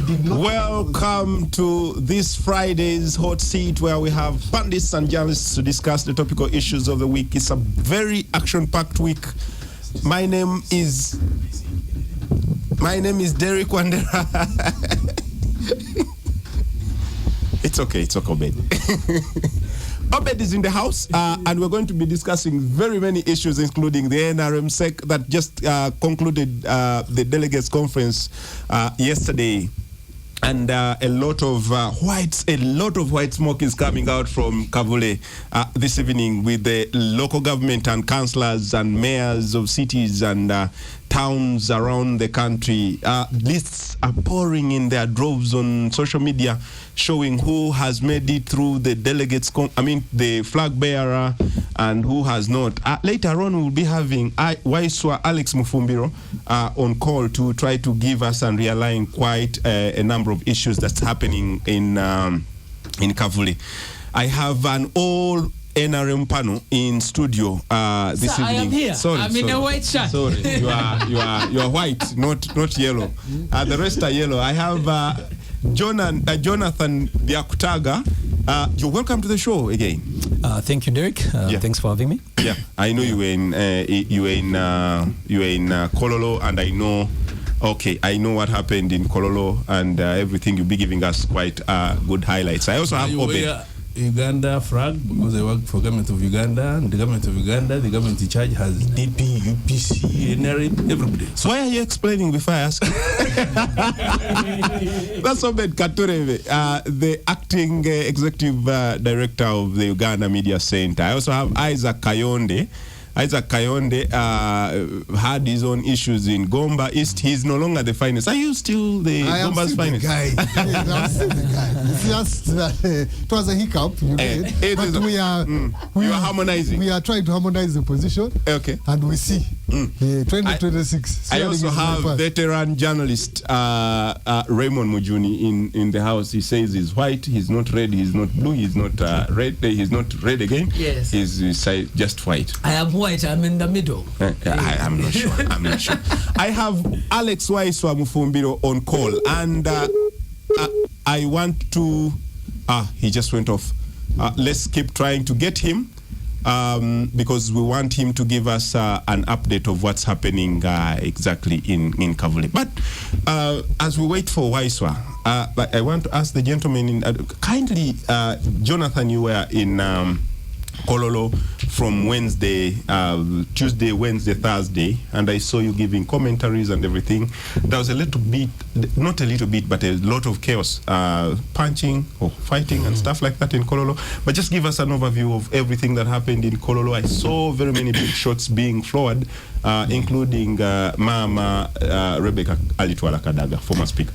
did not. Welcome to this Friday's Hot Seat, where we have pundits and journalists to discuss the topical issues of the week. It's a very action-packed week. My name is Derek Wandera. It's okay, Obed. Obed is in the house, and we're going to be discussing very many issues, including the NRM SEC that just concluded the delegates conference yesterday, and a lot of white smoke is coming out from Kavule this evening, with the local government and councillors and mayors of cities and towns around the country. Lists are pouring in their droves on social media, showing who has made it through the delegates, the flag bearer, and who has not. Later on, we'll be having Waiswa Alex Mufumbiro on call to try to give us and realign quite a number of issues that's happening in Kavuli. I have an all NRM panel in studio this evening. I am here. I'm in a white shirt. Sorry, you are white, not yellow. The rest are yellow. I have Jonathan Biakutaga. You're welcome to the show again. Thank you, Derek. Thanks for having me. Yeah, I know you were in Kololo, and I know what happened in Kololo, and everything. You'll be giving us quite good highlights. I also have Obed. Uganda flag, because I work for government of Uganda, and the government of Uganda, the government in charge has DP, UPC, NRM, everybody. So why are you explaining before I ask? That's Obed Katureve, the acting executive director of the Uganda Media Center. I also have Isaac Kayonde. Isaac Kayonde had his own issues in Gomba East. He's no longer the finest. Are you still the Gomba's finest? I am still the guy. It's just it was a hiccup, but we are harmonizing. We are trying to harmonize the position. Okay. And we see 2026. I also have veteran journalist Raymond Mujuni in the house. He says he's white, he's not red, he's not blue, he's not red, he's not red again. Yes. He's just white. I am white, I'm in the middle. I'm not sure. I have Alex Waiswa Mufumbiro on call, and I want to he just went off. Let's keep trying to get him, because we want him to give us an update of what's happening exactly in Kavuli. But as we wait for Waiswa, I want to ask the gentleman kindly, Jonathan, you were in Kololo from Tuesday, Wednesday, Thursday, and I saw you giving commentaries and everything. There was a little bit, not a little bit, but a lot of chaos, punching or fighting and stuff like that in Kololo. But just give us an overview of everything that happened in Kololo. I saw very many big shots being floored, including Mama Rebecca Alitwala Kadaga, former speaker.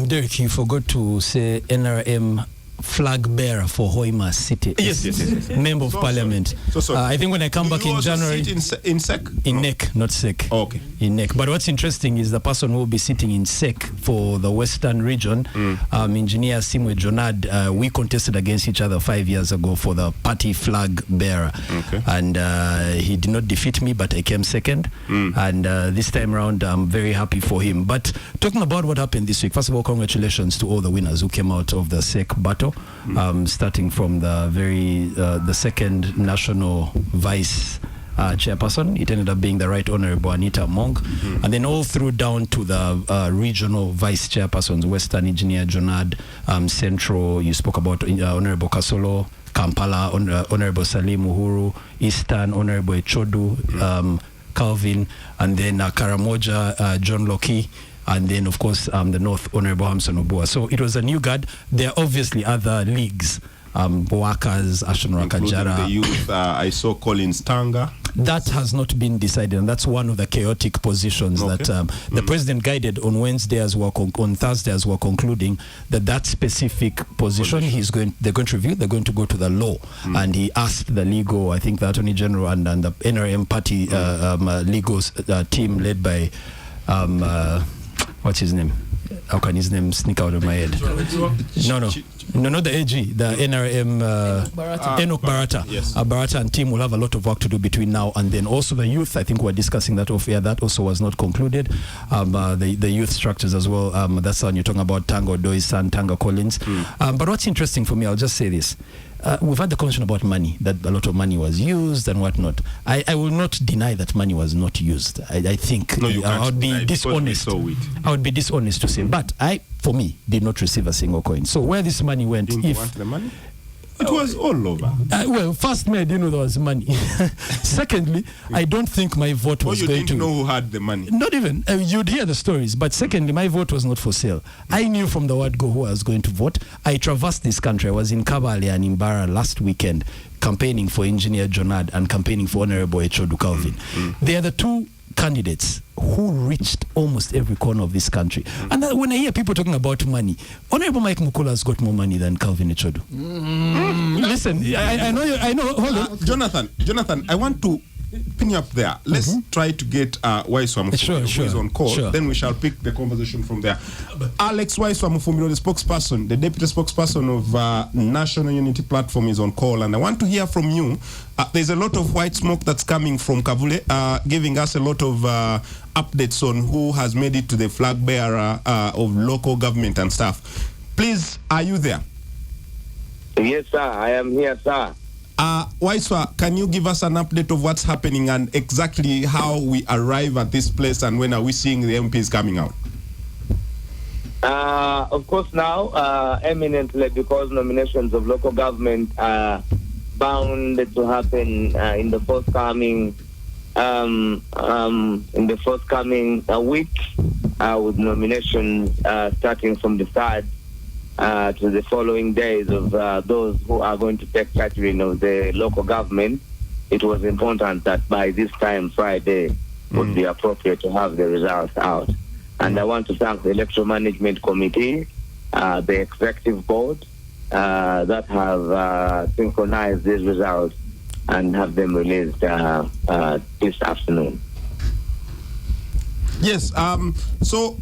Derek, you forgot to say NRM flag bearer for Hoima City. Yes. Member of Parliament. I think when I come back in January, in SEC? In NEC, not SEC. Oh, okay. In NEC. But what's interesting is the person who will be sitting in SEC for the Western region, Engineer Simwe Jonad. We contested against each other 5 years ago for the party flag bearer. Okay. And he did not defeat me, but I came second. And this time around, I'm very happy for him. But talking about what happened this week, first of all, congratulations to all the winners who came out of the SEC battle. Starting from the second national vice chairperson. It ended up being the Right Honorable Anita Mong, and then all through down to the regional vice chairpersons, Western Engineer Jonad, Central, you spoke about Honorable Kasolo, Kampala, Honorable Salim Uhuru, Eastern, Honorable Echodu, Calvin, and then Karamoja, John Loki, and then, of course, the North, Honorable Hamson Obua. So it was a new guard. There are obviously other leagues, Boakas, Ashton Rakajara. The youth, I saw Collins Tanga. That has not been decided, and that's one of the chaotic positions that the president guided on Wednesday as well, on Thursday as we're concluding, that specific position they're going to review, they're going to go to the law. And he asked the legal, I think the Attorney General and the NRM party legal team led by, what's his name? How can his name sneak out of my head? No. No, not the AG, the NRM, Enoch Barata. Yes. Barata and team will have a lot of work to do between now and then. Also the youth, I think we're discussing that off air. That also was not concluded. The youth structures as well. That's when you're talking about Tango Doi-san, Tanga Collins. But what's interesting for me, I'll just say this. We've had the conversation about money, that a lot of money was used and whatnot. I will not deny that money was not used. I think I would be dishonest. I would be dishonest to say. But for me, did not receive a single coin. So where this money went, Didn't you want the money? It was all over. Well, first, I didn't know there was money. Secondly, I don't think my vote was going to... you didn't know who had the money? Not even. You'd hear the stories. But secondly, my vote was not for sale. I knew from the word go who I was going to vote. I traversed this country. I was in Kabale and in Bara last weekend campaigning for Engineer Jonad and campaigning for Honorable Echodu Calvin. They are the two candidates who reached almost every corner of this country. And when I hear people talking about money, Honorable Mike Mukula has got more money than Calvin Echodu. Listen, I know, hold on. Jonathan, I want to pin you up there. Let's try to get Waiswa who is on call. Then we shall pick the conversation from there. Alex Waiswa Mufumiro, the spokesperson, the deputy spokesperson of National Unity Platform, is on call, and I want to hear from you. There's a lot of white smoke that's coming from Kavule, giving us a lot of updates on who has made it to the flag bearer of local government and stuff. Please, are you there? Yes, sir. I am here, sir. Waiswa, can you give us an update of what's happening and exactly how we arrive at this place, and when are we seeing the MPs coming out? Of course, now, eminently, because nominations of local government are bound to happen in the forthcoming week, with nominations starting from the 3rd to the following days of those who are going to take catering of the local government. It was important that by this time Friday would be appropriate to have the results out. And I want to thank the Electoral Management Committee, the Executive Board, that have synchronized these results and have them released this afternoon. Yes, so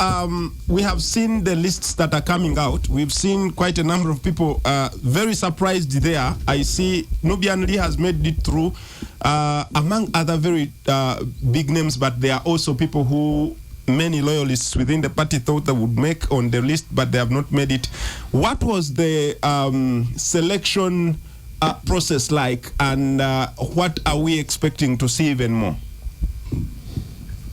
we have seen the lists that are coming out. We've seen quite a number of people very surprised there. I see Nubian Lee has made it through, among other very big names, but there are also people who many loyalists within the party thought they would make on the list, but they have not made it. What was the selection process like, and what are we expecting to see even more?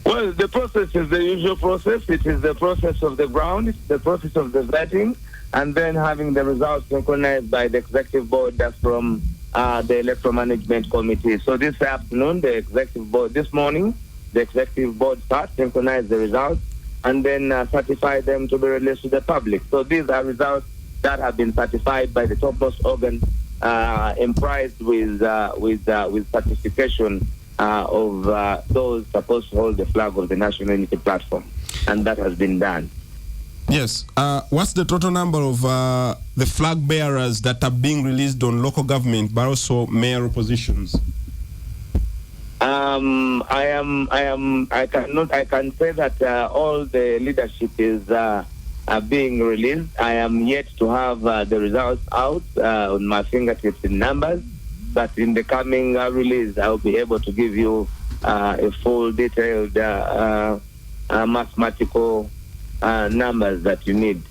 Well, the process is the usual process. It is the process of the ground, it's the process of the vetting, and then having the results synchronized by the Executive Board from the Electoral Management Committee. So this afternoon, the Executive Board, this morning, the Executive Board starts, synchronize the results, and then certify them to be released to the public. So these are results that have been certified by the topmost organ, comprised with certification of those supposed to hold the flag of the National Unity Platform, and that has been done. Yes. What's the total number of the flag bearers that are being released on local government, but also mayoral positions? I can say that all the leadership is are being released. I am yet to have the results out on my fingertips in numbers, but in the coming release, I'll be able to give you a full detailed mathematical numbers that you need.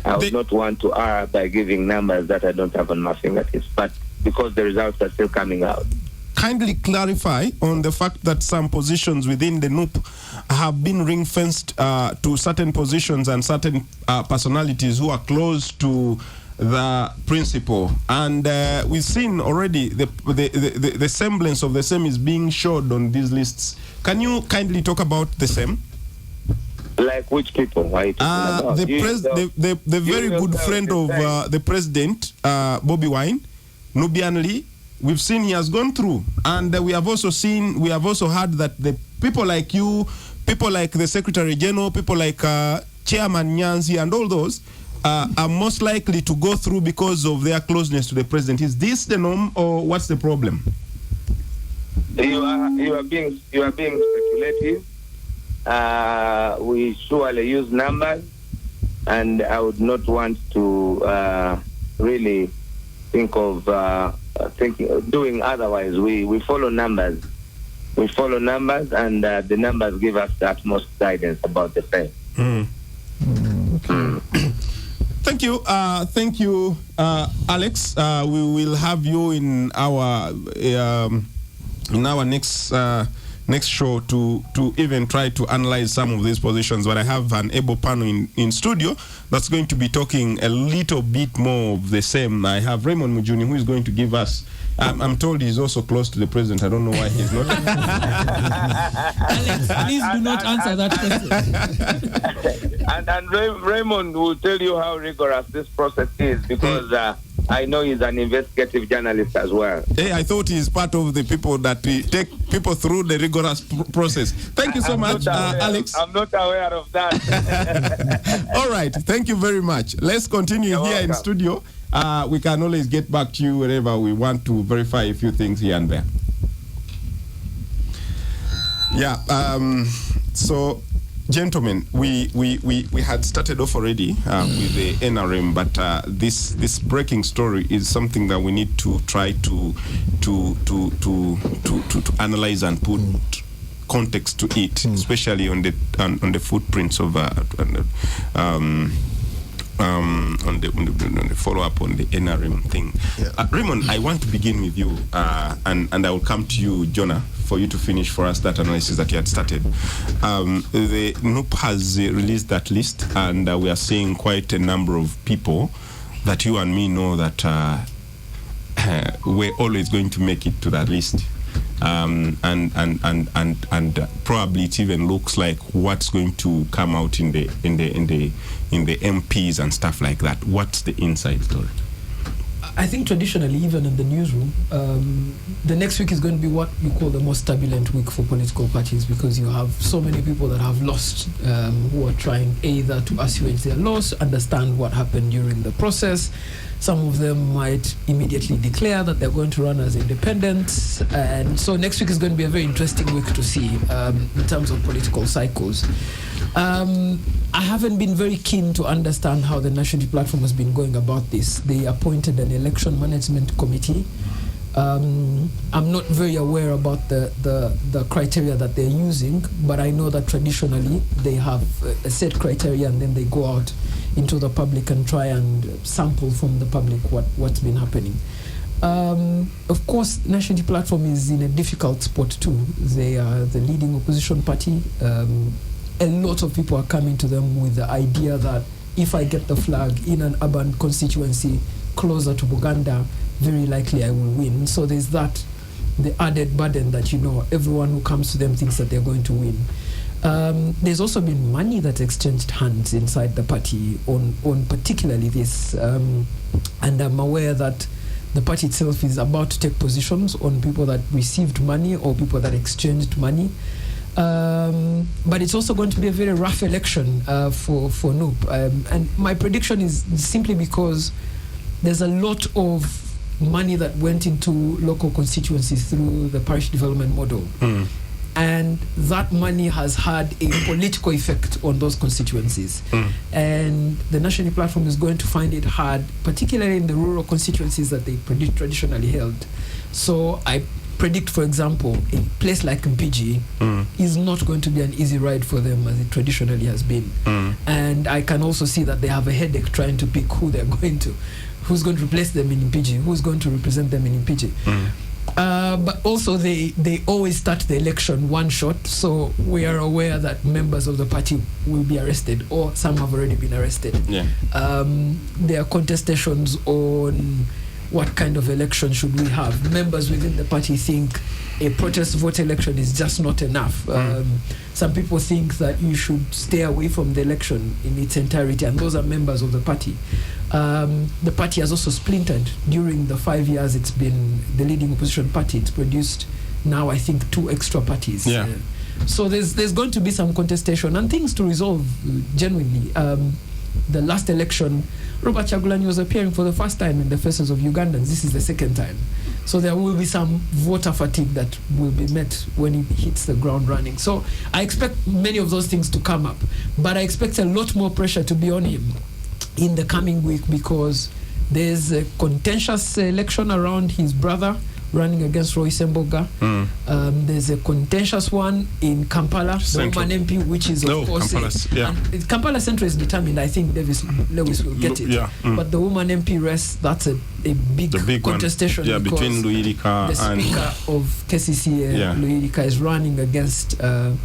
I would not want to err by giving numbers that I don't have on my fingertips, but because the results are still coming out. Kindly clarify on the fact that some positions within the NUP have been ring-fenced to certain positions and certain personalities who are close to the principal, and we've seen already the semblance of the same is being showed on these lists. Can you kindly talk about the same? Like which people? The very good friend of the president, Bobby Wine, Nubian Lee. We've seen he has gone through, and we have also heard that the people like you, people like the Secretary General, people like Chairman Nyanzi, and all those are most likely to go through because of their closeness to the president. Is this the norm, or what's the problem? You are being speculative. We surely use numbers, and I would not want to really think of doing otherwise. We follow numbers. We follow numbers, and the numbers give us the utmost guidance about the fair. Thank you, Alex. We will have you in our next show to even try to analyze some of these positions. But I have an able panel in studio that's going to be talking a little bit more of the same. I have Raymond Mujuni, who is going to give us. I'm told he's also close to the president. I don't know why he's not. Alex, please do not answer that question. and Raymond will tell you how rigorous this process is, because I know he's an investigative journalist as well. Hey, I thought he's part of the people that take people through the rigorous process. Thank you so much, Alex. I'm not aware of that. All right. Thank you very much. Let's continue You're here welcome. in studio. We can always get back to you wherever we want to verify a few things here and there. Yeah. So, gentlemen, we had started off already with the NRM, but this breaking story is something that we need to try to analyze and put context to it, especially on the footprints of on the follow-up on the NRM thing. Yeah. Raymond, I want to begin with you, and I will come to you, Jonah, for you to finish for us that analysis that you had started. The NUP has released that list, and we are seeing quite a number of people that you and me know that we're always going to make it to that list. And probably it even looks like what's going to come out in the MPs and stuff like that. What's the inside story? I think traditionally, even in the newsroom, the next week is going to be what we call the most turbulent week for political parties, because you have so many people that have lost, who are trying either to assuage their loss, understand what happened during the process. Some of them might immediately declare that they're going to run as independents. And so next week is going to be a very interesting week to see in terms of political cycles. I haven't been very keen to understand how the National Platform has been going about this. They appointed an election management committee. I'm not very aware about the criteria that they're using, but I know that traditionally they have a set criteria, and then they go out into the public and try and sample from the public what's been happening. Of course, National Platform is in a difficult spot too. They are the leading opposition party. A lot of people are coming to them with the idea that if I get the flag in an urban constituency closer to Uganda, very likely I will win. So there's the added burden that, everyone who comes to them thinks that they're going to win. There's also been money that's exchanged hands inside the party on particularly this, and I'm aware that the party itself is about to take positions on people that received money or people that exchanged money. But it's also going to be a very rough election for NUP. And my prediction is simply because there's a lot of money that went into local constituencies through the parish development model. And that money has had a political effect on those constituencies. And the National Platform is going to find it hard, particularly in the rural constituencies that they traditionally held. So I predict, for example, a place like Mpigi is not going to be an easy ride for them as it traditionally has been. And I can also see that they have a headache trying to pick who they're going to, who's going to replace them in Mpigi, who's going to represent them in Mpigi. But also they always start the election one shot, so we are aware that members of the party will be arrested, or some have already been arrested. There are contestations on what kind of election should we have. Members within the party think a protest vote election is just not enough. Some people think that you should stay away from the election in its entirety, and those are members of the party. The party has also splintered. During the 5 years it's been the leading opposition party, it's produced now, I think, 2 extra parties. So there's going to be some contestation and things to resolve genuinely. The last election, Robert Chagulanyi was appearing for the first time in the faces of Ugandans. This is the second time. So there will be some voter fatigue that will be met when he hits the ground running. So I expect many of those things to come up, but I expect a lot more pressure to be on him in the coming week, because There's a contentious election around his brother running against Roy Semboga. There's a contentious one in Kampala, Central. the woman MP, which is of course Kampala Central is determined. I think Lewis will get it. But the woman MP race, that's a big contestation. Yeah, between Luirika the speaker of KCCA, Luirika, is running against the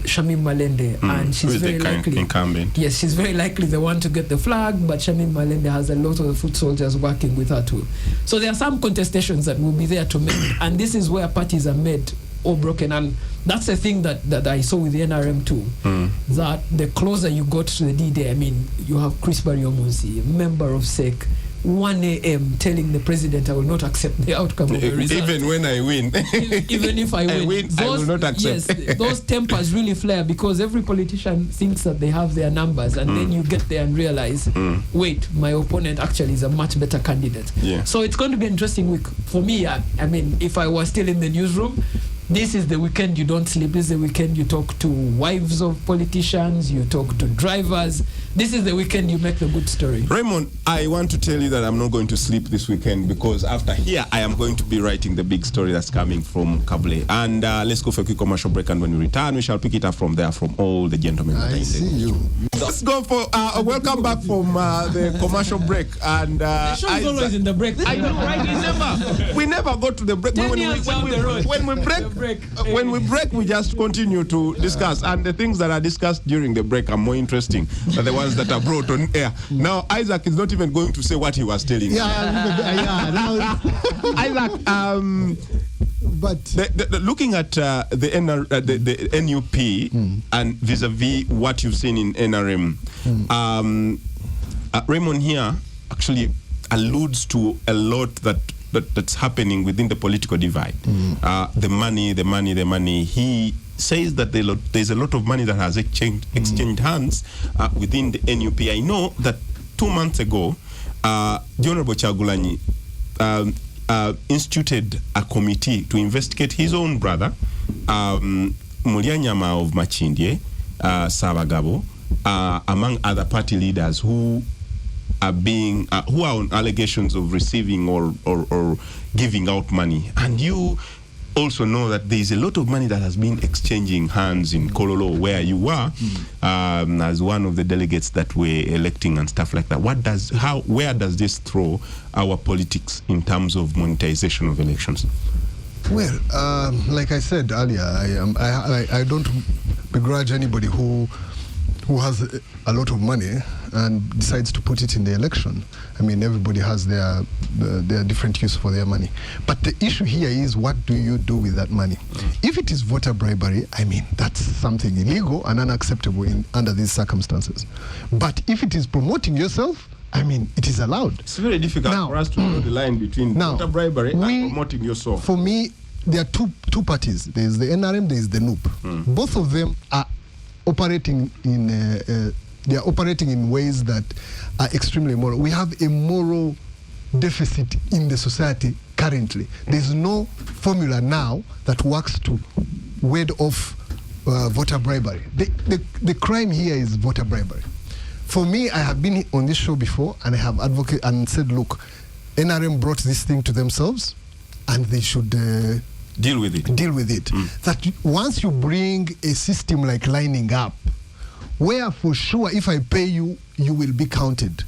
Shamim Malende, and she's very likely incumbent. Yes, she's very likely the one to get the flag, but Shamim Malende has a lot of the foot soldiers working with her too. So there are some contestations that will be there to make, and this is where parties are made or broken, and that's the thing that I saw with the NRM too, that the closer you got to the D-Day, I mean, you have Chris Bariomuzi, member of SEC, 1 a.m. telling the president, I will not accept the outcome of the result. Even when I win. Even if I win, I will not accept. Yes, those tempers really flare because every politician thinks that they have their numbers, and then you get there and realize, wait, my opponent actually is a much better candidate. Yeah. So it's going to be an interesting week. For me, I mean, if I was still in the newsroom, this is the weekend you don't sleep. This is the weekend you talk to wives of politicians, you talk to drivers. This is the weekend you make the good story. Raymond, I want to tell you that I'm not going to sleep this weekend because after here, I am going to be writing the big story that's coming from Kabule. And let's go for a quick commercial break, and when we return, we shall pick it up from there from all the gentlemen. I see you. Let's go for welcome back from the commercial break. And the show is always in the break. I know, right? We never go to the break. When we break, we just continue to discuss. And the things that are discussed during the break are more interesting than the ones that are brought on air. Now, Isaac is not even going to say what he was telling you. Isaac, but looking at the NUP and vis-a-vis what you've seen in NRM, Raymond here actually alludes to a lot that's happening within the political divide. The money. He says that there's a lot of money that has exchanged hands within the NUP. I know that 2 months ago, the Honorable Chagulanyi instituted a committee to investigate his own brother, Mulyanyama of Machindye, Sabagabo, among other party leaders who are on allegations of receiving or giving out money. And you also know that there is a lot of money that has been exchanging hands in Kololo, where you were as one of the delegates that were electing and stuff like that. Where does this throw our politics in terms of monetization of elections? Well, like I said earlier, I don't begrudge anybody who has a lot of money and decides to put it in the election. I mean, everybody has their different use for their money. But the issue here is, what do you do with that money? If it is voter bribery, I mean, that's something illegal and unacceptable under these circumstances. But if it is promoting yourself, I mean, it is allowed. It's very difficult for us to draw the line between voter bribery and promoting yourself. For me, there are two parties. There is the NRM, there is the NUP. Both of them are operating in ways that are extremely immoral. We have a moral deficit in the society currently. There's no formula now that works to ward off voter bribery. The crime here is voter bribery. For me, I have been on this show before, and I have advocated and said, look, NRM brought this thing to themselves, and they should deal with it. That once you bring a system like lining up, where for sure if I pay you, you will be counted,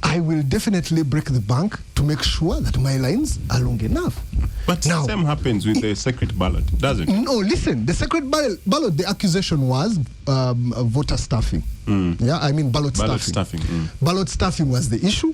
I will definitely break the bank to make sure that my lines are long enough. But now, the same happens with the secret ballot, doesn't it? No, listen, the secret ballot, the accusation was voter stuffing. Yeah, I mean ballot stuffing. Ballot stuffing was the issue,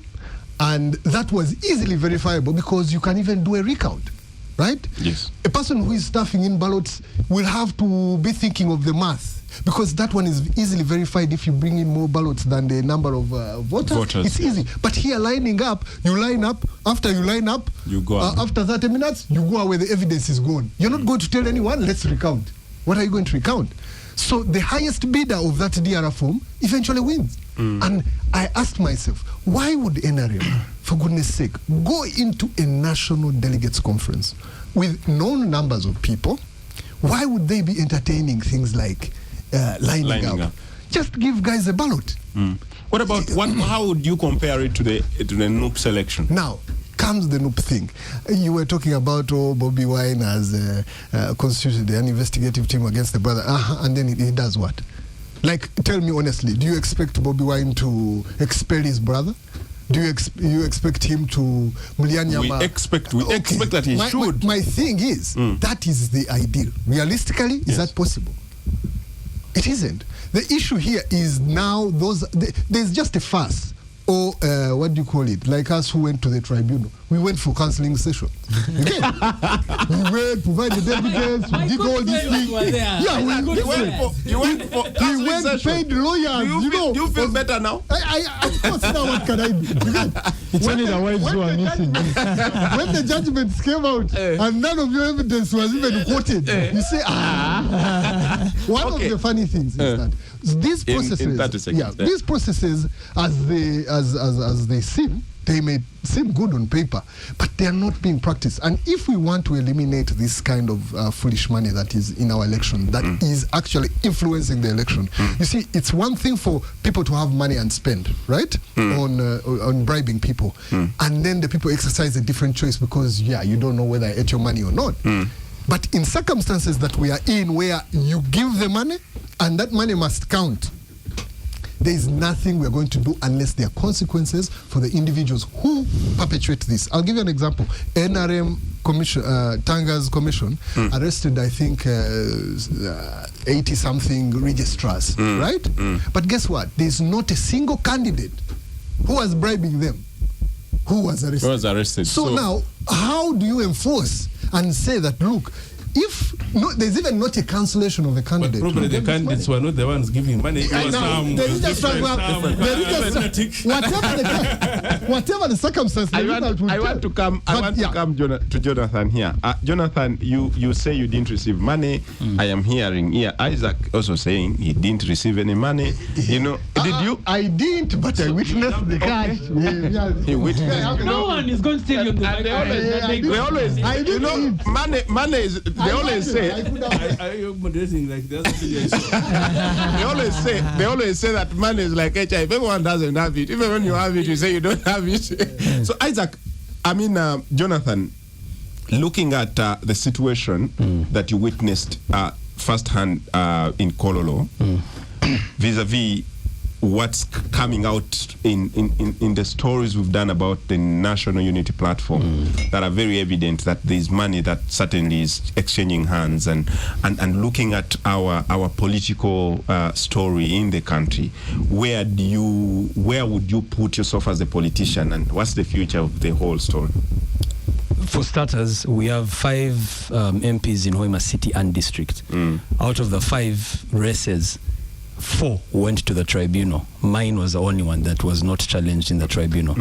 and that was easily verifiable because you can even do a recount. Right? Yes. A person who is stuffing in ballots will have to be thinking of the math, because that one is easily verified. If you bring in more ballots than the number of voters, it's easy. But here, lining up, you line up. After you line up, you go after 30 minutes, you go where the evidence is gone. You're not going to tell anyone, let's recount. What are you going to recount? So the highest bidder of that DRR form eventually wins. And I asked myself, why would NRM, for goodness sake, go into a national delegates conference with known numbers of people? Why would they be entertaining things like lining up? Just give guys a ballot. What about how would you compare it to the NUP selection? Now comes the NUP thing. You were talking about Bobby Wine has constituted an investigative team against the brother, and then he does what? Like, tell me honestly, do you expect Bobby Wine to expel his brother? Do you expect him to Mulianyama? We expect that he should. My thing is, that is the ideal. Realistically, is that possible? It isn't. The issue here is now there's just a fuss. Or what do you call it? Like us who went to the tribunal. We went for counseling session. Okay? We went, provided evidence, we did all these things. Yeah, you went for counseling session. Paid lawyers. Do you feel better now? Of course, now what can I do? It's only the wives who are missing. When the judgments came out and none of your evidence was even quoted, you say, One of the funny things is that these processes, these processes, as they seem, they may seem good on paper, but they are not being practiced. And if we want to eliminate this kind of foolish money that is in our election, that is actually influencing the election, you see, it's one thing for people to have money and spend, right, on bribing people, and then the people exercise a different choice because, you don't know whether I ate your money or not. But in circumstances that we are in, where you give the money and that money must count, there is nothing we're going to do unless there are consequences for the individuals who perpetuate this. I'll give you an example. NRM commission, Tanga's commission, arrested, I think, 80-something registrars, right? But guess what? There's not a single candidate who was bribing them who was arrested. So now, how do you enforce and say that, look, if there's even not a cancellation of a candidate. But probably the candidates were not the ones giving money. It was whatever the circumstance. I want to come to Jonathan here. Jonathan, you say you didn't receive money. I am hearing here Isaac also saying he didn't receive any money. You know, did you? I didn't, but I witnessed the cash. He witnessed. No one is going to tell you the They always, you know, money is. They always say. Are moderating like that? They always say that money is like HIV. Everyone doesn't have it. Even when you have it, you say you don't have it. So Isaac, Jonathan, looking at the situation that you witnessed firsthand in Kololo, vis-a-vis what's coming out in the stories we've done about the National Unity Platform that are very evident that there's money that certainly is exchanging hands, and looking at our political story in the country, where would you put yourself as a politician, and what's the future of the whole story? For starters, we have 5 MPs in Hoima City and District. Out of the 5 races, 4 went to the tribunal. Mine was the only one that was not challenged in the tribunal,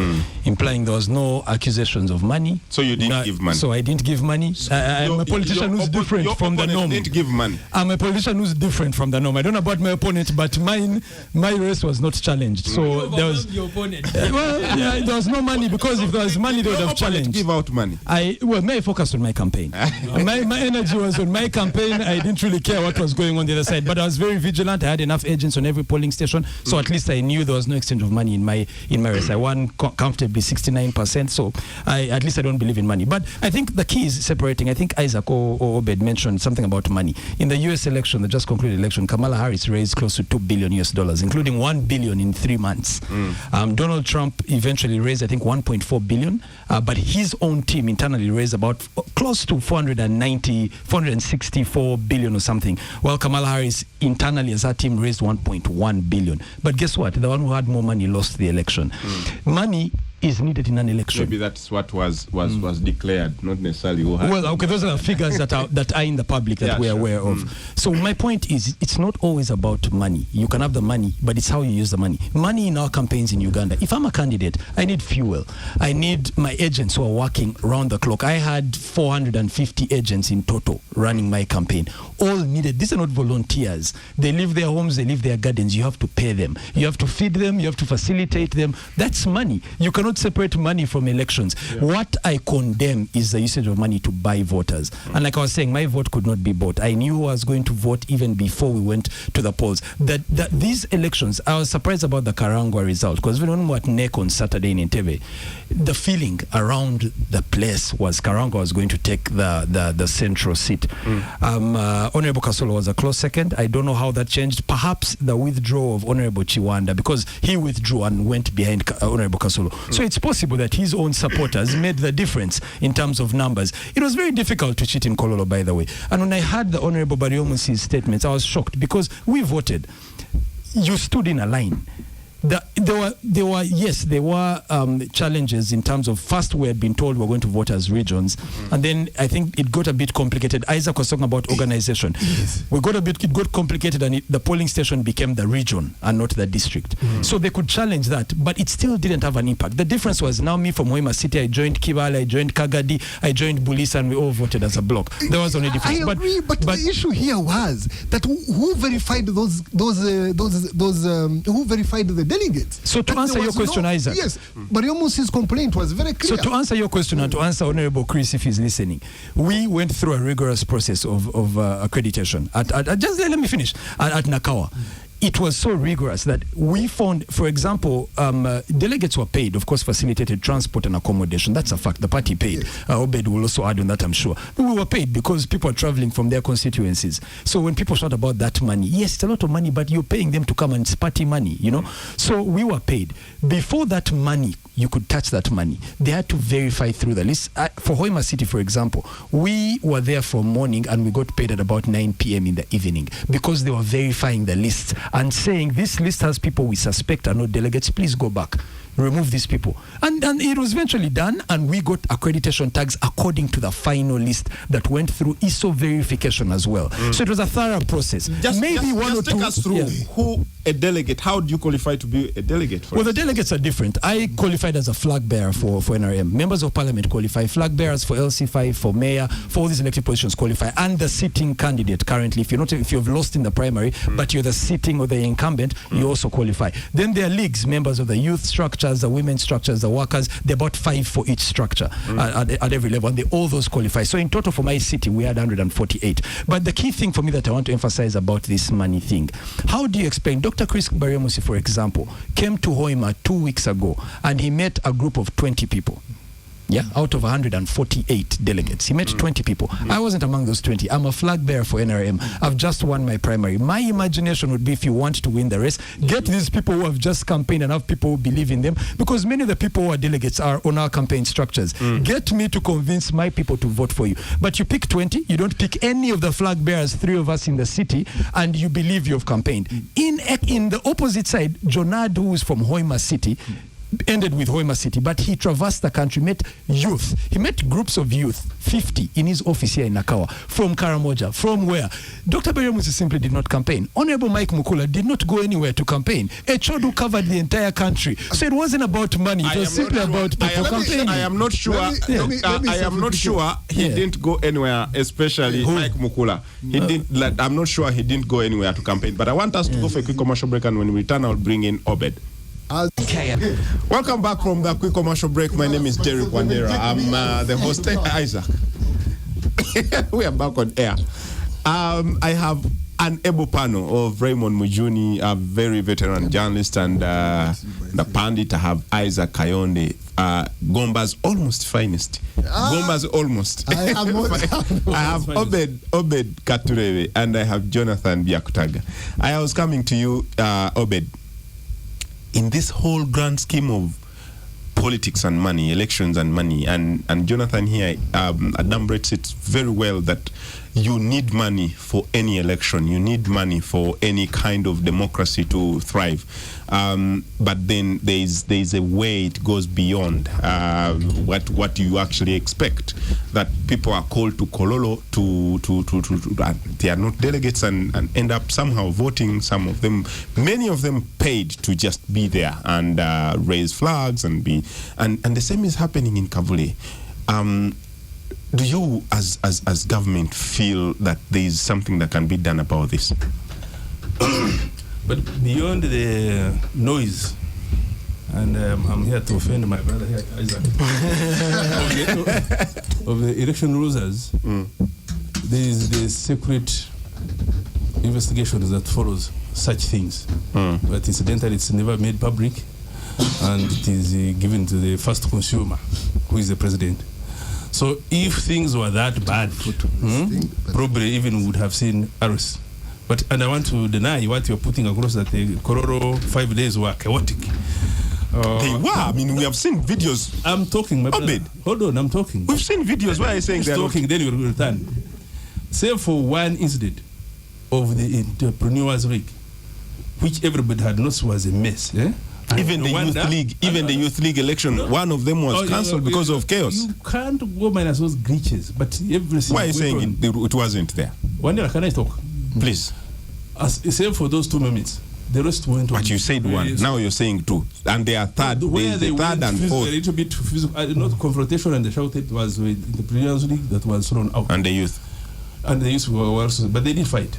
implying there was no accusations of money. So you didn't give money? So I didn't give money. I'm a politician who's different from the norm. Didn't give money. I'm a politician who's different from the norm. I don't know about my opponent, but my race was not challenged. So there was your opponent. There was no money, because if there was money, they would have challenged. Give out money. May I focus on my campaign? my energy was on my campaign. I didn't really care what was going on the other side, but I was very vigilant. I had enough agents on every polling station, so at least I knew there was no exchange of money in my race. I won comfortably 69%, so at least I don't believe in money. But I think the key is separating. I think Isaac or Obed mentioned something about money. In the US election, the just concluded election, Kamala Harris raised close to $2 billion, including $1 billion in 3 months. Donald Trump eventually raised, I think, $1.4 billion, but his own team internally raised about close to $464 billion or something, while Kamala Harris internally as her team raised $1.1 billion. But guess what? The one who had more money lost the election. Money is needed in an election. Maybe that's what was declared, not necessarily who had. Well, okay, those are the figures that are in the public that we're aware of. So my point is, it's not always about money. You can have the money, but it's how you use the money. Money in our campaigns in Uganda. If I'm a candidate, I need fuel. I need my agents who are working round the clock. I had 450 agents in total running my campaign. All needed. These are not volunteers. They leave their homes, they leave their gardens. You have to pay them. You have to feed them. You have to facilitate them. That's money. You cannot cannot separate money from elections. What I condemn is the usage of money to buy voters. And like I was saying, my vote could not be bought. I knew I was going to vote even before we went to the polls. That these elections, I was surprised about the Karangwa result, because when we were at NEC on Saturday in Entebbe, the feeling around the place was Karangwa was going to take the central seat. Honorable Kasolo was a close second. I don't know how that changed. Perhaps the withdrawal of Honorable Chiwanda, because he withdrew and went behind Honorable Kasolo. So it's possible that his own supporters made the difference in terms of numbers. It was very difficult to cheat in Kololo, by the way. And when I heard the Honorable Bariomusi's statements, I was shocked, because we voted. You stood in a line. There were challenges in terms of, first we had been told we were going to vote as regions, and then I think it got a bit complicated. Isaac was talking about organization. Yes. It got complicated, and the polling station became the region and not the district. So they could challenge that, but it still didn't have an impact. The difference was, now me from Hoima City, I joined Kibale, I joined Kagadi, I joined Bulisa, and we all voted as a block. There was only difference. I agree, but the issue here was that who verified those who verified the delegates? So to answer your question, Isaac. Yes, Bariomusi's complaint was very clear. So to answer your question, and to answer Honorable Chris if he's listening, we went through a rigorous process of accreditation. Just let me finish. At Nakawa. It was so rigorous that we found, for example, delegates were paid, of course, facilitated transport and accommodation. That's a fact. The party paid. Obed will also add on that, I'm sure. But we were paid because people are traveling from their constituencies. So when people shout about that money, yes, it's a lot of money, but you're paying them to come, and it's party money, you know. So we were paid. Before that money, you could touch that money, they had to verify through the list. For Hoima City, for example, we were there from morning and we got paid at about 9 p.m. in the evening, because they were verifying the list and saying, this list has people we suspect are not delegates, please go back, remove these people. And it was eventually done, and we got accreditation tags according to the final list that went through ISO verification as well. So it was a thorough process. Just take us through who a delegate, how do you qualify to be a delegate? Well, the delegates are different. I qualified as a flag bearer for NRM. Members of parliament qualify. Flag bearers for LC5, for mayor, for all these elected positions qualify. And the sitting candidate currently, if you've lost in the primary, but you're the sitting or the incumbent, you also qualify. Then there are leagues, members of the youth structures, the women's structures, the workers. There are about 5 for each structure at every level, and all those qualify. So in total for my city, we had 148. But the key thing for me that I want to emphasize about this money thing, how do you explain? Dr. Chris Bariomusi, for example, came to Hoima 2 weeks ago, and he met a group of 20 people. Yeah, out of 148 delegates. He met 20 people. I wasn't among those 20. I'm a flag bearer for NRM. I've just won my primary. My imagination would be, if you want to win the race, get these people who have just campaigned and have people who believe in them, because many of the people who are delegates are on our campaign structures. Get me to convince my people to vote for you. But you pick 20, you don't pick any of the flag bearers, 3 of us in the city, and you believe you've campaigned. In the opposite side, Jonad, who is from Hoima City, ended with Hoima City, but he traversed the country, met youth. He met groups of youth, 50, in his office here in Nakawa, from Karamoja, from where? Dr. Bariomusi simply did not campaign. Honorable Mike Mukula did not go anywhere to campaign. Echodu covered the entire country. So it wasn't about money. It was simply about people campaigning. I am not sure. I am not sure he didn't go anywhere, especially Mike Mukula. He didn't. I'm not sure he didn't go anywhere to campaign. But I want us to go for a quick commercial break, and when we return, I'll bring in Obed. Welcome back from the quick commercial break. My name is Derek Wandera. I'm the host, Isaac. We are back on air. I have an able panel of Raymond Mujuni, a very veteran journalist, and the pandit. I have Isaac Kayonde, Gomba's almost finest. Gomba's almost. I have Obed Katurebe, and I have Jonathan Biakutaga. I was coming to you, Obed. In this whole grand scheme of politics and money, elections and money, and Jonathan here adumbrates it very well that you need money for any election. You need money for any kind of democracy to thrive. But then there's a way it goes beyond what you actually expect. That people are called to Kololo to they are not delegates and end up somehow voting. Some of them, many of them, paid to just be there and raise flags and be and the same is happening in Kavule. Do you, as government, feel that there is something that can be done about this? But beyond the noise and I'm here to offend my brother here, Isaac. of the election losers, there is the secret investigations that follows such things. But incidentally, it's never made public, and it is given to the first consumer, who is the president. So if things were that bad, probably even would have seen arrests. But, and I want to deny what you're putting across, that the Kororo 5 days were chaotic. They were. I mean, we have seen videos. I'm talking, my brother. Hold on, I'm talking. We've seen videos where I'm saying they're talking, then you return. Save for one incident of the Entrepreneurs Week, which everybody had noticed was a mess. Even the youth league, the youth league election, one of them was cancelled because of chaos. You can't go minus those glitches, but everything. Why are you saying it wasn't there? One day, can I talk? Please. Save for those 2 moments, the rest went on. But you said one. Now you're saying 2, and they are third. Where they third and fourth. A little bit physical, not confrontation, and they shouted. It was with the Entrepreneurs League that was thrown out. And the youth. And the youth were also, but they didn't fight.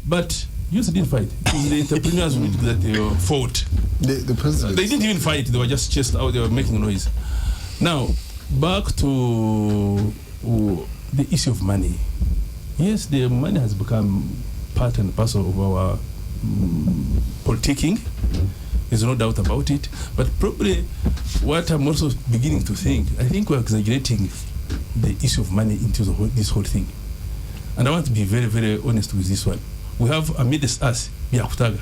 But youth didn't fight. It was the Entrepreneurs League that they fought. The president. They didn't even fight. They were just chased out. They were making noise. Now, back to the issue of money. Yes, the money has become part and parcel of our politicking. There's no doubt about it. But probably what I'm also beginning to think, I think we're exaggerating the issue of money into this whole thing. And I want to be very, very honest with this one. We have amidst us, Biakutaga.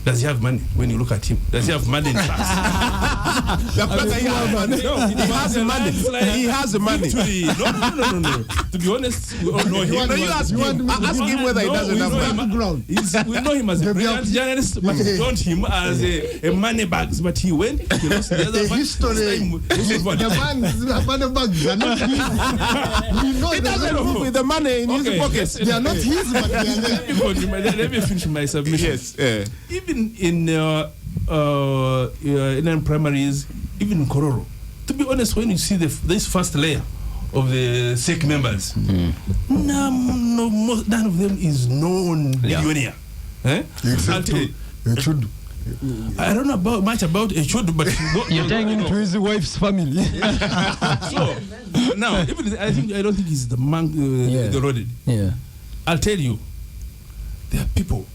Does he have money? When you look at him, does he have money in He has the money. He has the money. No. To be honest, we all know him. Ask him whether he doesn't have money. We know him as a brilliant journalist, but we don't him as a money bags. But he went. He lost the other history. The money bags are not his. He doesn't move with the money in his pockets. They are not his, but they are there. Let me finish my submission. Yes. Even in primaries, even in Kororo, to be honest, when you see this first layer of the SEC members, none of them is known billionaire. Except Echudu. I don't know much about Echudu, but you're tying into his wife's family. So now, even I don't think he's the man the roaded. Yeah. I'll tell you, there are people.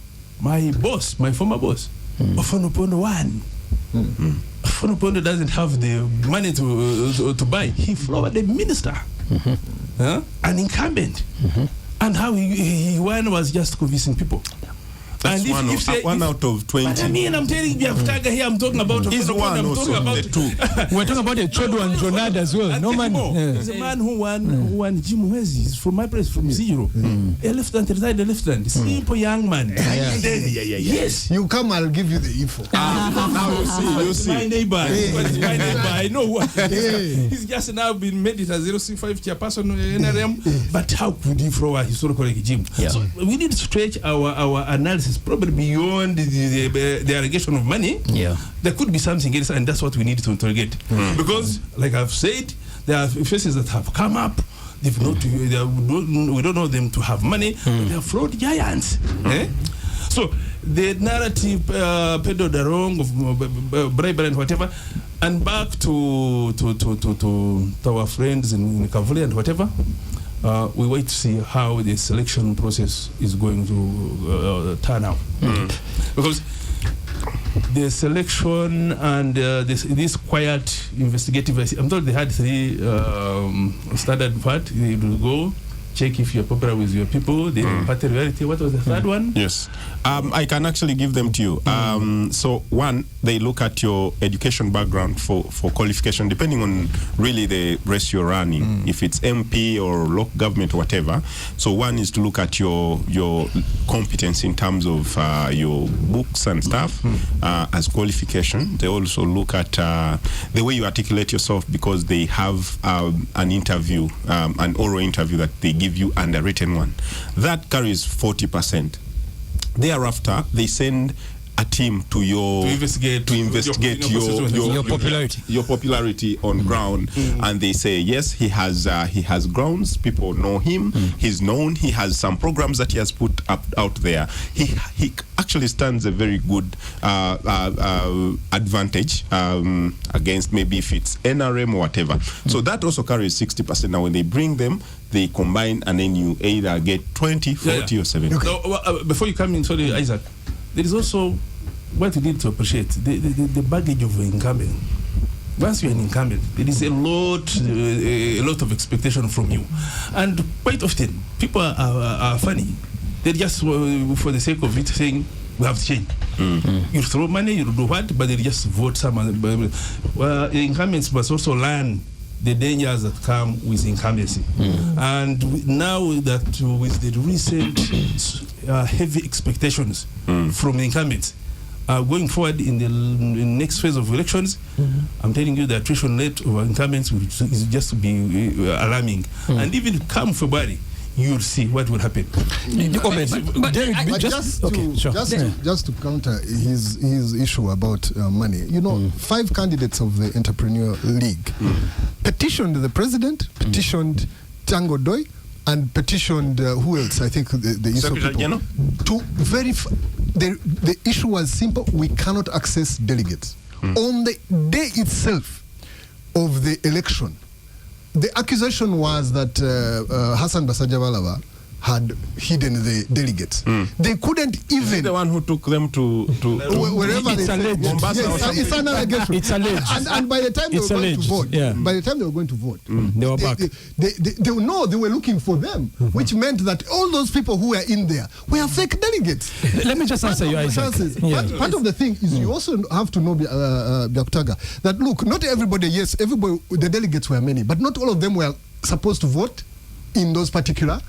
My boss, my former boss, Ofonopondo one. Ofonopondo doesn't have the money to buy. He floored the minister, an incumbent, and how he won was just convincing people. That's one out of 20. But I mean, I'm telling you, here I'm talking about. He's one also of the 2. We're talking about a Chodo and Jonad as well. No man. He's a man who won Jim Wezi. He's from my place, from zero. A left-hand, retired left-hand. Simple young man. Yes. You come, I'll give you the info. Now you see. My neighbor. My neighbor. I know what. He's just now been made it as 065 chairperson NRM. But how could he throw a historical regime? So we need to stretch our analysis probably beyond the allegation of money. There could be something else, and that's what we need to interrogate. Because, like I've said, there are faces that have come up. We don't know them to have money. But they are fraud giants. So the narrative peddled the wrong of bribery and whatever, and back to our friends in Kavuli and whatever. We wait to see how the selection process is going to turn out. Because the selection and this quiet investigative, I'm told they had 3 standard part. They will go check if you're popular with your people, the party reality. What was the third one? Yes. I can actually give them to you. So one, they look at your education background for qualification, depending on really the race you're running, if it's MP or local government or whatever. So one is to look at your competence in terms of your books and stuff as qualification. They also look at the way you articulate yourself, because they have an interview, an oral interview that they give you, and a written one. That carries 40%. Thereafter, they send a team to investigate your popularity. Your popularity on ground, and they say yes, he has grounds. People know him. He's known. He has some programs that he has put out there. He actually stands a very good advantage against maybe if it's NRM or whatever. So that also carries 60%. Now when they bring them, they combine, and then you either get 20, 40, or 70. Okay. Before you come in, sorry, Isaac, there is also what you need to appreciate, the baggage of incumbent. Once you're an incumbent, there is a lot of expectation from you. And quite often, people are funny. They just, for the sake of it, saying, we have to change. You throw money, you do what, but they just vote someone. Well, incumbents must also learn the dangers that come with incumbency. And now that with the recent heavy expectations from the incumbents, going forward in the next phase of elections, I'm telling you the attrition rate of incumbents is just to be alarming. And even come February, you'll see what will happen. Just to counter his issue about money, 5 candidates of the Entrepreneur League petitioned the president, petitioned Tango Doi, and petitioned who else? I think the issue people to verify. The issue was simple: we cannot access delegates. On the day itself of the election, the accusation was that Hassan Basajavalava had hidden the delegates. They couldn't even. The one who took them to wherever it's alleged. Yes, it's an allegation. It's alleged. And by the time they were going to vote, they were back. They were looking for them, which meant that all those people who were in there were fake delegates. Let me just answer you, Isaac. Part of the thing is you also have to know, Byakutaga, that look, not everybody, the delegates were many, but not all of them were supposed to vote in those particular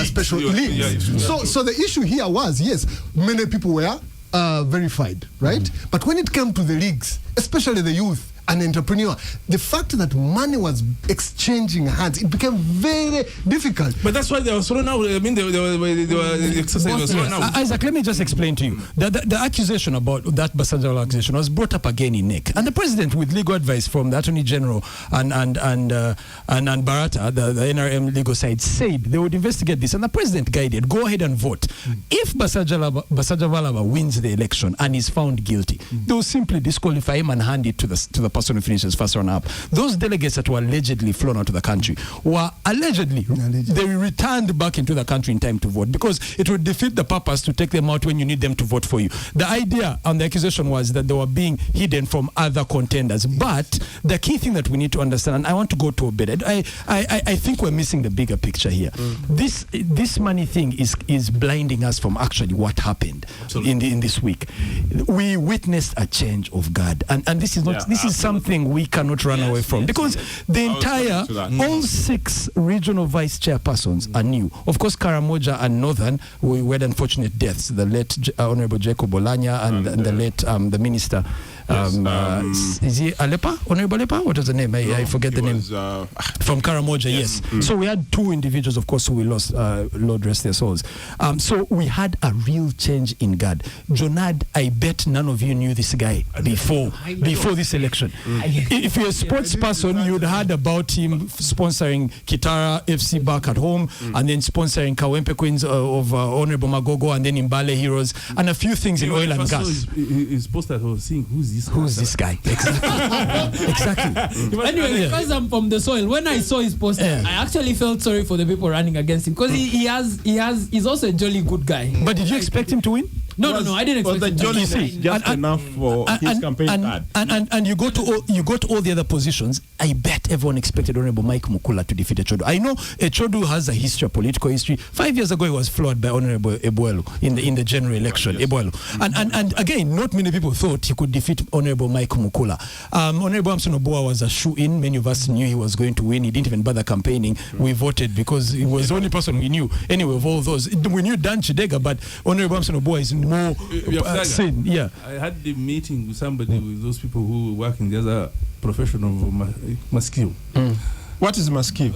special leagues. So the issue here was, yes, many people were verified, right? But when it came to the leagues, especially the youth and entrepreneur, the fact that money was exchanging hands, it became very difficult. But that's why they were thrown out. I mean, the exercise was thrown out. Isaac, let me just explain to you. The accusation about that Basanjala accusation was brought up again in NEC. And the president, with legal advice from the Attorney General and Barata, the NRM legal side, said they would investigate this. And the president guided, go ahead and vote. If Basajavalava wins the election and is found guilty, they will simply disqualify him and hand it to the person who finishes first run up. Those delegates that were allegedly flown out of the country were allegedly they returned back into the country in time to vote, because it would defeat the purpose to take them out when you need them to vote for you. The idea and the accusation was that they were being hidden from other contenders. But the key thing that we need to understand, and I want to go to Obed, I think we're missing the bigger picture here. This money thing is blinding us from actually what happened in this week. We witnessed a change of guard, and this is not this is something we cannot run away from, because the entire all 6 regional vice chairpersons are new. Of course, Karamoja and Northern, we had unfortunate deaths. The late Honorable Jacob Olanya and the late the minister. Is he Alepa? Honorable Alepa? What was the name? I forget the name. From Karamoja, yes. So we had 2 individuals, of course, who we lost. Lord rest their souls. So we had a real change in guard. Jonad, I bet none of you knew this guy before this election. If you're a sports person, you'd heard about him sponsoring Kitara FC back at home, and then sponsoring Kawempe Queens of Honorable Magogo, and then Imbale Heroes, and a few things in oil and gas. His poster was saying, who's this guy? Exactly. Anyway, because I'm from the soil, when I saw his poster, I actually felt sorry for the people running against him, because he's also a jolly good guy. But did you expect him to win? No, I didn't expect him to win. Just enough for his campaign card. And you go to all the other positions. I bet everyone expected Honorable Mike Mukula to defeat Echodu. I know Echodu has a history, a political history. 5 years ago, he was floored by Honorable Ebuelu in the general election. Ebuelu. And again, not many people thought he could defeat Honorable Mike Mukula. Honorable Amson Oboa was a shoe-in. Many of us knew he was going to win. He didn't even bother campaigning. We voted because he was the only person we knew. Anyway, of all those, we knew Dan Chidega, but Honorable Amson Oboa is more seen. Yeah. I had the meeting with somebody, with those people who work in the other profession of Maskiv. What is Maskiv?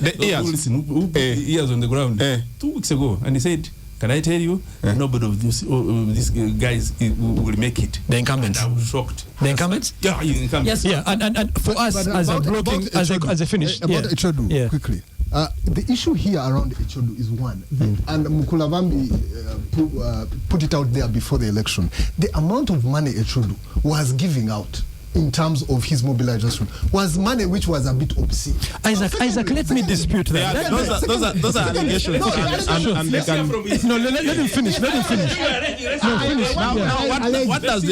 The ears. Who put the ears on the ground 2 weeks ago, and he said Can I tell you, nobody of these guys will make it. The incumbents. And I'm shocked. The incumbents? Yeah, incumbents. Yes. Yeah, and for us as a blocking, as a finish. About Echodu, quickly. The issue here around Echodu is one, and Mukulavambi put it out there before the election. The amount of money Echodu was giving out in terms of his mobilization was money which was a bit obscene. Isaac, let me dispute that. Yeah, those are allegations. And they can... No, let him finish. Let him finish. No, finish. What does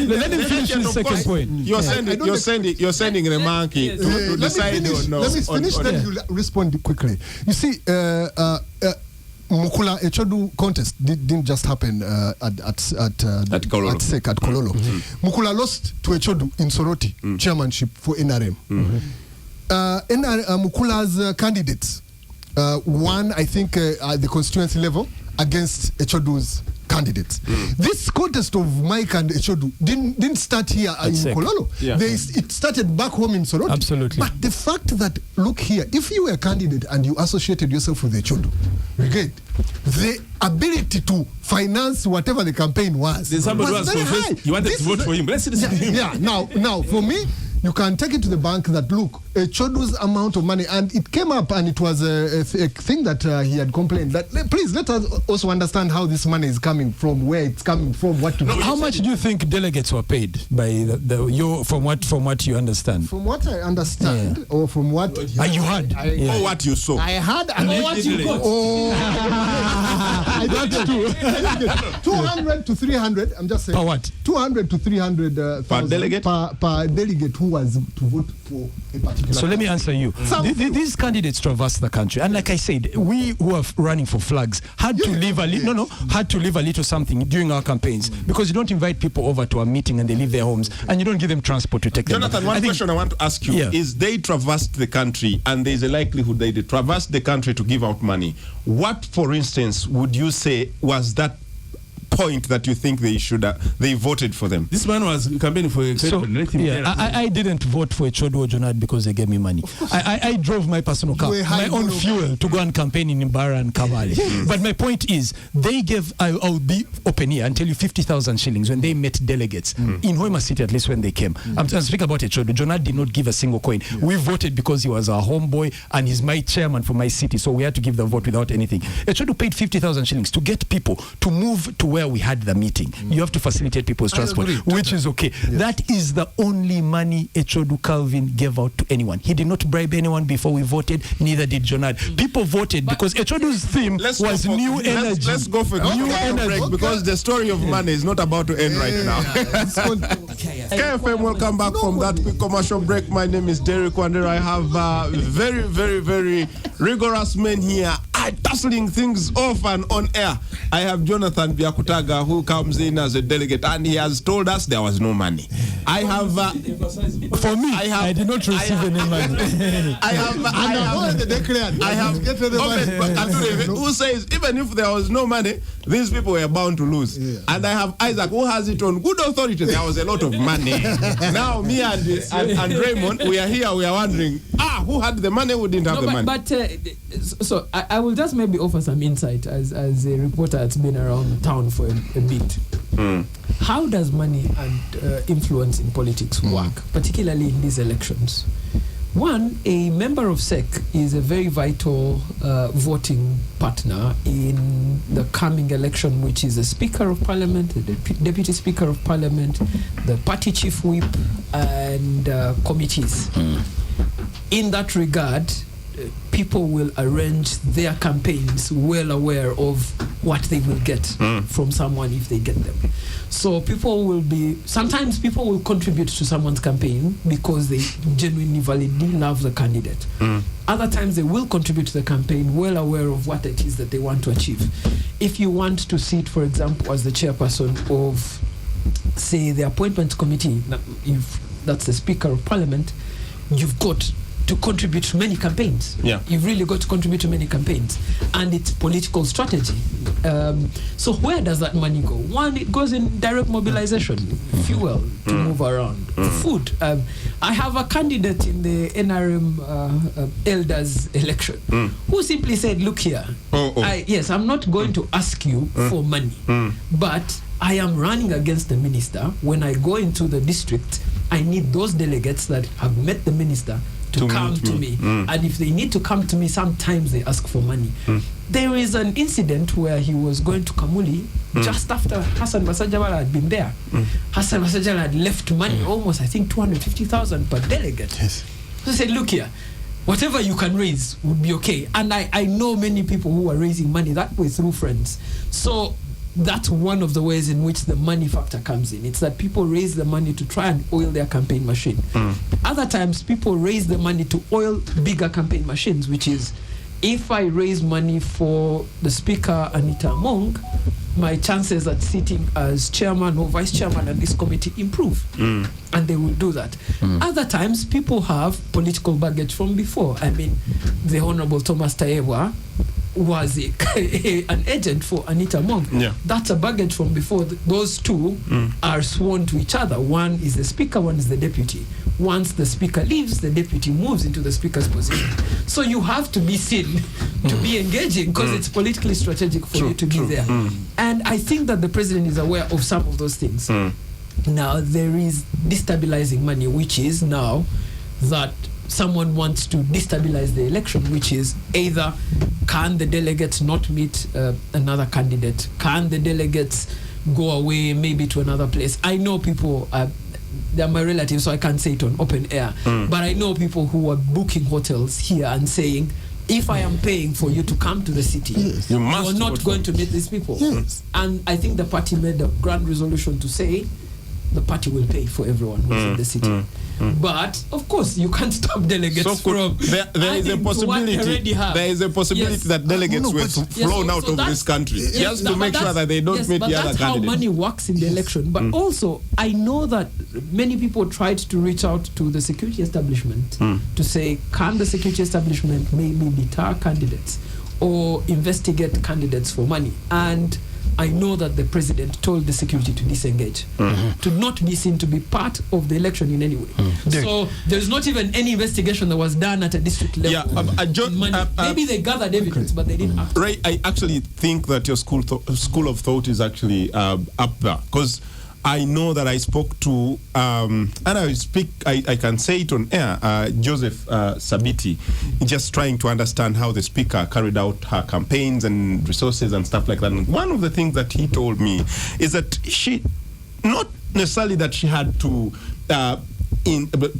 Let him finish his second point. You're sending the monkey to decide or no. Let me finish, then you respond quickly. You see, Mukula Echodu contest didn't just happen at Kololo. At SEC at Kololo. Mukula lost to Echodu in Soroti chairmanship for NRM. Mukula's candidates won, I think, at the constituency level against Echodu's candidates. This contest of Mike and Echodu didn't start here in Kololo. Yeah. It started back home in Soroti. Absolutely. But the fact that, look here, if you were a candidate and you associated yourself with Echodu brigade, the ability to finance whatever the campaign was Somebody was was very high. confessed. You wanted to vote for him. Let's listen to him. Yeah, now for me, you can take it to the bank that, look, Echodu's amount of money, and it came up and it was a thing that he had complained that, please let us also understand how this money is coming from, where it's coming from, what to do. How much do you think delegates were paid by from what you understand? From what I understand, or from what you had, or what you saw. I had, and what you got. I got 200 to 300. I'm just saying. Per what? 200 to 300 per delegate. Per delegate who was to vote for a particular. So let me answer you. These candidates traverse the country, and like I said, we who are running for flags had to leave a little something during our campaigns, because you don't invite people over to a meeting and they leave their homes, and you don't give them transport to take them. Jonathan, one question I want to ask you is: they traversed the country, and there is a likelihood they traversed the country to give out money. What, for instance, would you say was that point that you think they voted for them? This man was campaigning for I didn't vote for Echodu or Jonad because they gave me money. I drove my personal car, my own fuel, to go and campaign in Mbara and Kavale. But my point is, they gave, I'll be open here and tell you, 50,000 shillings when they met delegates in Hoima City, at least when they came. I'm speaking about Echodu. Jonad did not give a single coin. We voted because he was our homeboy and he's my chairman for my city, so we had to give the vote without anything. Echodu paid 50,000 shillings to get people to move to where we had the meeting. You have to facilitate people's transport, which is okay. Yes. That is the only money Echodu Calvin gave out to anyone. He did not bribe anyone before we voted, neither did Jonad. People voted because Echodu's theme was new energy. Let's go for new energy, because the story of money is not about to end right now. KFM, welcome back from that quick commercial break. My name is Derek Wandera. I have very, very, very rigorous men here tussling things off and on air. I have Jonathan Biakutaga, who comes in as a delegate, and he has told us there was no money. I have for me, I did not receive any money. I have who says even if there was no money, these people were bound to lose. And I have Isaac, who has it on good authority there was a lot of money. Now me and Raymond, we are here, we are wondering, who had the money, who didn't have the money? But so I will just maybe offer some insight as a reporter that's been around town for a bit. How does money and influence in politics work, particularly in these elections? One, a member of SEC is a very vital voting partner in the coming election, which is the Speaker of Parliament, the Deputy Speaker of Parliament, the party chief whip, and committees. In that regard, people will arrange their campaigns well aware of what they will get from someone if they get them. So sometimes people will contribute to someone's campaign because they genuinely, validly love the candidate. Other times they will contribute to the campaign well aware of what it is that they want to achieve. If you want to sit, for example, as the chairperson of, say, the appointments committee, if that's the Speaker of Parliament, you've got to contribute to many campaigns. Yeah. You've really got to contribute to many campaigns, and it's political strategy. So where does that money go? One, it goes in direct mobilization, fuel to move around, food. I have a candidate in the NRM elders election who simply said, look here, yes, I'm not going to ask you for money, but I am running against the minister. When I go into the district, I need those delegates that have met the minister to come to me. And if they need to come to me, sometimes they ask for money. There is an incident where he was going to Kamuli just after Hassan Masajawala had been there. Hassan Masajawala had left money, almost, I think, 250,000 per delegate. Yes. So I said, look here, whatever you can raise would be okay. And I know many people who are raising money that way through friends. So that's one of the ways in which the money factor comes in. It's that people raise the money to try and oil their campaign machine. Other times, people raise the money to oil bigger campaign machines, which is, if I raise money for the Speaker, Anita Among, my chances at sitting as chairman or vice chairman of this committee improve. And they will do that. Other times, people have political baggage from before. I mean, the Honorable Thomas Tayewa was an agent for Anita Among. That's a baggage from before. Those two are sworn to each other. One is the Speaker, one is the Deputy. Once the Speaker leaves, the Deputy moves into the Speaker's position. So you have to be seen to be engaging, because it's politically strategic for you to be there. And I think that the President is aware of some of those things. Now, there is destabilizing money, which is now that someone wants to destabilize the election, which is either can the delegates not meet another candidate? Can the delegates go away maybe to another place? I know people, they're my relatives, so I can't say it on open air, but I know people who are booking hotels here and saying, if I am paying for you to come to the city, you are not going to meet these people. And I think the party made a grand resolution to say the party will pay for everyone who's in the city. But of course, you can't stop delegates from. There is a possibility. There is a possibility that delegates were flown out of this country just to make sure that they don't meet the other candidates. That's how money works in the election. But also, I know that many people tried to reach out to the security establishment to say, can the security establishment maybe deter candidates or investigate candidates for money? And I know that the President told the security to disengage, to not be seen to be part of the election in any way. So there's not even any investigation that was done at a district level. Maybe they gathered evidence, but they didn't act. Ray, I actually think that your school of thought is actually up there, because I know that I spoke to, and I can say it on air, Joseph Sabiti, just trying to understand how the Speaker carried out her campaigns and resources and stuff like that. And one of the things that he told me is that she, not necessarily that she had to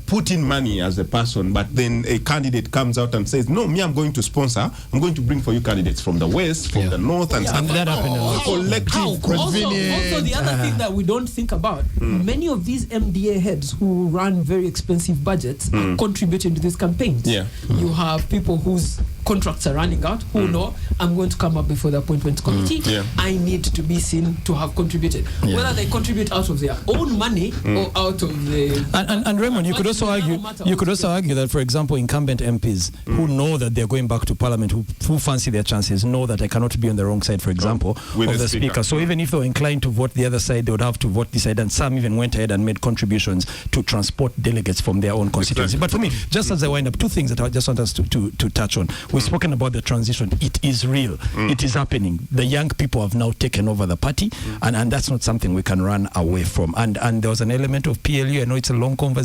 put in money as a person, but then a candidate comes out and says, no, me, I'm going to sponsor, I'm going to bring for you candidates from the west, from the north, and stuff. That happened a lot. Also, the other thing that we don't think about, many of these MDA heads who run very expensive budgets are contributing to these campaigns. You have people whose contracts are running out, who know, I'm going to come up before the appointments committee. I need to be seen to have contributed. Whether they contribute out of their own money or out of the... And Raymond, you could also argue that, for example, incumbent MPs who know that they're going back to Parliament, who fancy their chances, know that I cannot be on the wrong side, for example, of the speaker. So even if they were inclined to vote the other side, they would have to vote this side, and some even went ahead and made contributions to transport delegates from their own constituency. But for me, just as I wind up, two things that I just want us to touch on. We've spoken about the transition. It is real. It is happening. The young people have now taken over the party, and that's not something we can run away from. And there was an element of PLU. I know it's a long conversation.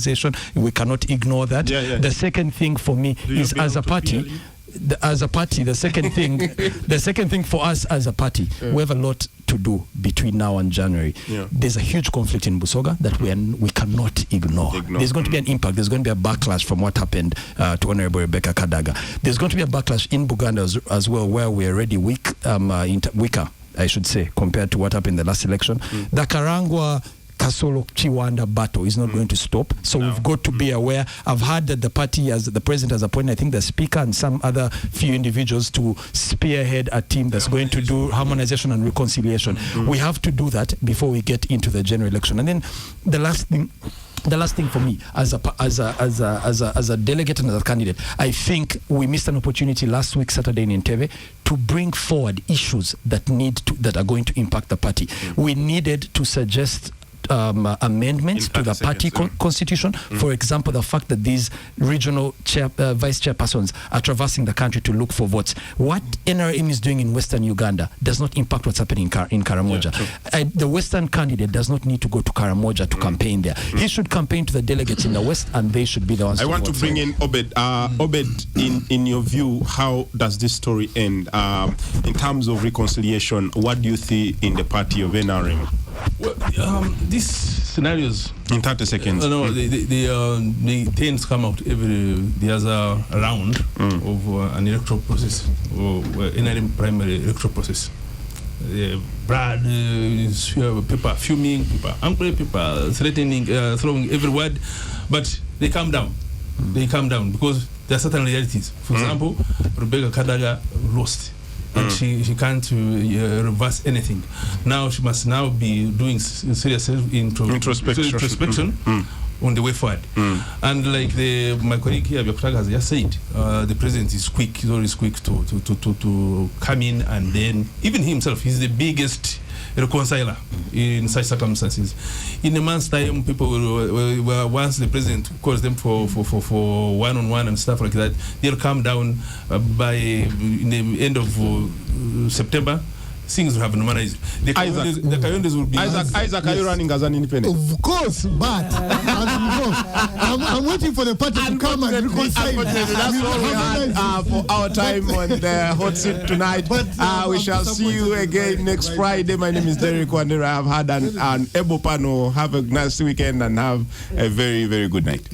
We cannot ignore that. The second thing for me is, as a party, the second thing for us as a party, we have a lot to do between now and January. There's a huge conflict in Busoga that we cannot ignore. There's going to be an impact. There's going to be a backlash from what happened to Honorable Rebecca Kadaga. There's going to be a backlash in Buganda as well, where we're already weaker, I should say, compared to what happened in the last election. The Karangwa Kasolo Chiwanda battle is not going to stop. So we've got to be aware. I've heard that the party, as the president has appointed, I think the speaker and some other few individuals to spearhead a team that's going to do harmonization and reconciliation. We have to do that before we get into the general election. And then the last thing the last thing for me as a delegate and as a candidate, I think we missed an opportunity last week Saturday in Entebbe to bring forward issues that are going to impact the party. We needed to suggest amendments to the party constitution. For example, the fact that these regional vice chairpersons are traversing the country to look for votes. What NRM is doing in Western Uganda does not impact what's happening in Karamoja. The Western candidate does not need to go to Karamoja to campaign there. He should campaign to the delegates in the West, and they should be the ones. I want to bring in Obed. Obed, in your view, how does this story end? In terms of reconciliation, what do you see in the party of NRM? Well, these scenarios in 30 seconds. They tend to come out the other round of an electoral process, or NRM primary electoral process. Blood, people fuming, people angry, people threatening, throwing every word, but they calm down. They calm down because there are certain realities. For example, Rebecca Kadaga lost. And she can't reverse anything. Now she must now be doing serious introspection on the way forward. And like my colleague here, Biokutaga, has just said, the president is quick. He's always quick to come in, and then even himself, he's the biggest reconciler in such circumstances. In a month's time, people will once the president calls them for one-on-one and stuff like that, they'll calm down by in the end of September. Things will have normalized. The Kayondes will be... Isaac, are you running as an independent? Of course, but I'm waiting for the party to come and reconcile. That's all we had for our time on the hot seat tonight. We shall see you again next Friday. My name is Derek Wandera. I've had an able panel. Have a nice weekend and have a very, very good night.